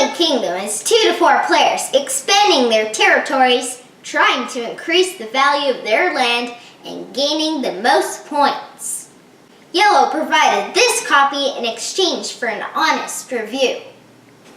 Bunny Kingdom is 2 to 4 players expanding their territories, trying to increase the value of their land and gaining the most points. Yellow provided this copy in exchange for an honest review.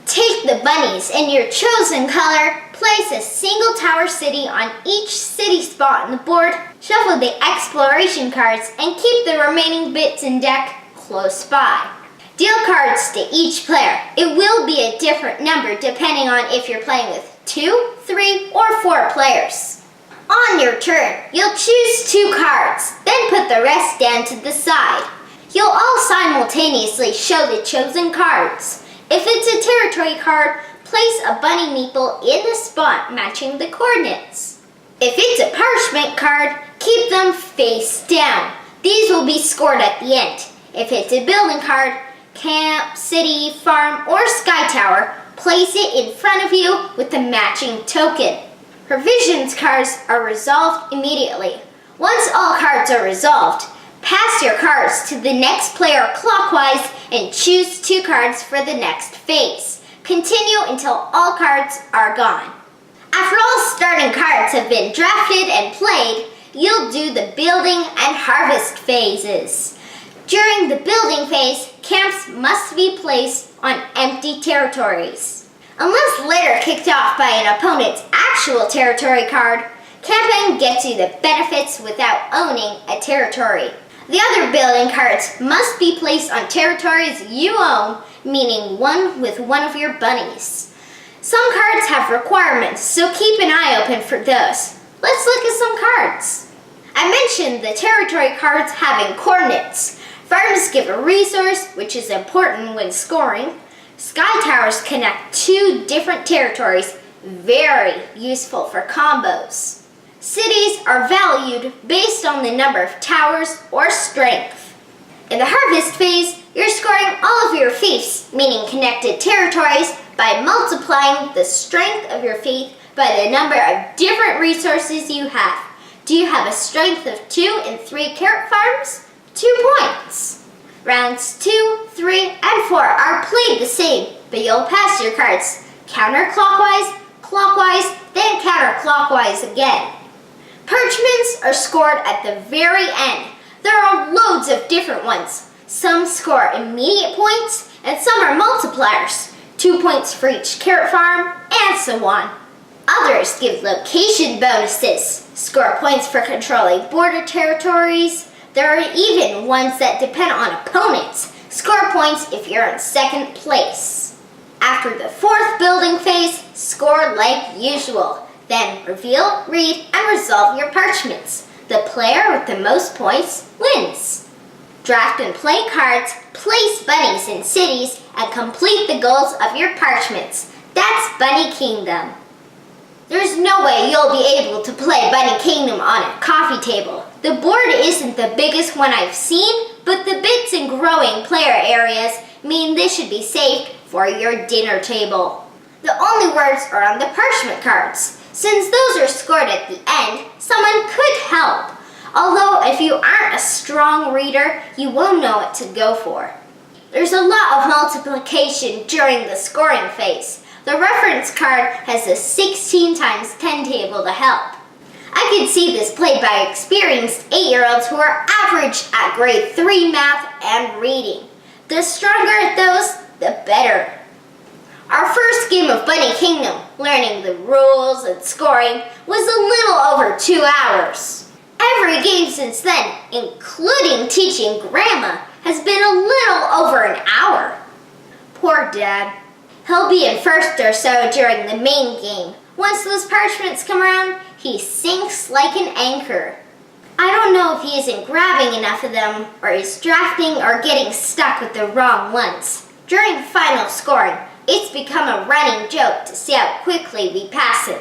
Take the bunnies in your chosen color, place a single tower city on each city spot on the board, shuffle the exploration cards, and keep the remaining bits in deck close by. Deal cards to each player. It will be a different number depending on if you're playing with 2, 3, or 4 players. On your turn, you'll choose 2 cards, then put the rest down to the side. You'll all simultaneously show the chosen cards. If it's a territory card, place a bunny meeple in the spot matching the coordinates. If it's a parchment card, keep them face down. These will be scored at the end. If it's a building card, camp, city, farm, or sky tower, place it in front of you with the matching token. Provisions cards are resolved immediately. Once all cards are resolved, pass your cards to the next player clockwise and choose 2 cards for the next phase. Continue until all cards are gone. After all starting cards have been drafted and played, you'll do the building and harvest phases. During the building phase, camps must be placed on empty territories. Unless later kicked off by an opponent's actual territory card, camping gets you the benefits without owning a territory. The other building cards must be placed on territories you own, meaning one with one of your bunnies. Some cards have requirements, so keep an eye open for those. Let's look at some cards. I mentioned the territory cards having coordinates. Farms give a resource, which is important when scoring. Sky towers connect 2 different territories, very useful for combos. Cities are valued based on the number of towers or strength. In the harvest phase, you're scoring all of your fiefs, meaning connected territories, by multiplying the strength of your fief by the number of different resources you have. Do you have a strength of 2 and 3 carrot farms? 2 points. Rounds 2, 3, and 4 are played the same, but you'll pass your cards counterclockwise, clockwise, then counterclockwise again. Parchments are scored at the very end. There are loads of different ones. Some score immediate points, and some are multipliers. 2 points for each carrot farm, and so on. Others give location bonuses, score points for controlling border territories. There are even ones that depend on opponents, score points if you're in second place. After the 4th building phase, score like usual. Then reveal, read, and resolve your parchments. The player with the most points wins. Draft and play cards, place bunnies in cities, and complete the goals of your parchments. That's Bunny Kingdom. There's no way you'll be able to play Bunny Kingdom on a coffee table. The board isn't the biggest one I've seen, but the bits and growing player areas mean this should be saved for your dinner table. The only words are on the parchment cards. Since those are scored at the end, someone could help. Although if you aren't a strong reader, you won't know what to go for. There's a lot of multiplication during the scoring phase. The reference card has a 16 times 10 table to help. I could see this played by experienced 8-year-olds who are average at grade 3 math and reading. The stronger at those, the better. Our first game of Bunny Kingdom, learning the rules and scoring, was a little over 2 hours. Every game since then, including teaching Grandma, has been a little over an hour. Poor Dad. He'll be in first or so during the main game. Once those parchments come around, he sinks like an anchor. I don't know if he isn't grabbing enough of them, or he's drafting or getting stuck with the wrong ones. During final scoring, it's become a running joke to see how quickly we pass him.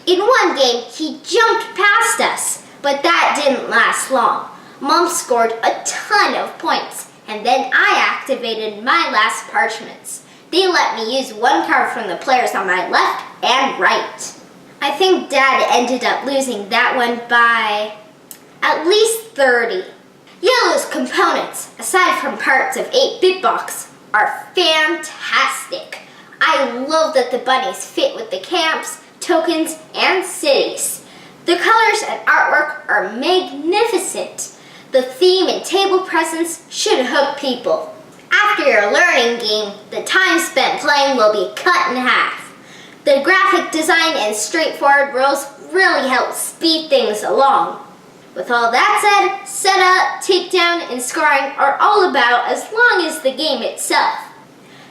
In one game, he jumped past us, but that didn't last long. Mom scored a ton of points, and then I activated my last parchments. They let me use 1 card from the players on my left and right. I think Dad ended up losing that one by at least 30. Yellow's components, aside from parts of 8-Bit Box, are fantastic. I love that the bunnies fit with the camps, tokens, and cities. The colors and artwork are magnificent. The theme and table presence should hook people. After your learning game, the time spent playing will be cut in half. The graphic design and straightforward rules really help speed things along. With all that said, setup, takedown, and scoring are all about as long as the game itself.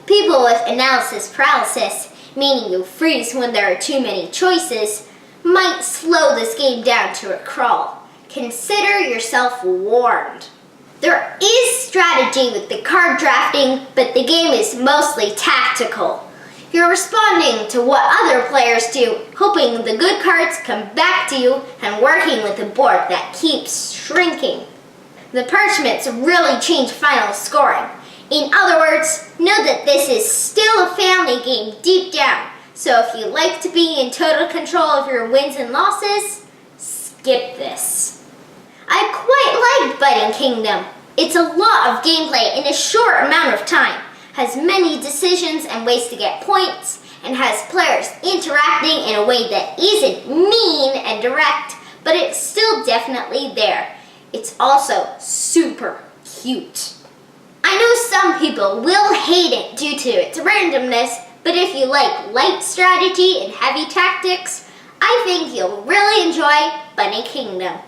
People with analysis paralysis, meaning you freeze when there are too many choices, might slow this game down to a crawl. Consider yourself warned. There is strategy with the card drafting, but the game is mostly tactical. You're responding to what other players do, hoping the good cards come back to you and working with a board that keeps shrinking. The parchments really change final scoring. In other words, know that this is still a family game deep down, so if you like to be in total control of your wins and losses, skip this. I quite like Budding Kingdom. It's a lot of gameplay in a short amount of time, has many decisions and ways to get points, and has players interacting in a way that isn't mean and direct, but it's still definitely there. It's also super cute. I know some people will hate it due to its randomness, but if you like light strategy and heavy tactics, I think you'll really enjoy Budding Kingdom.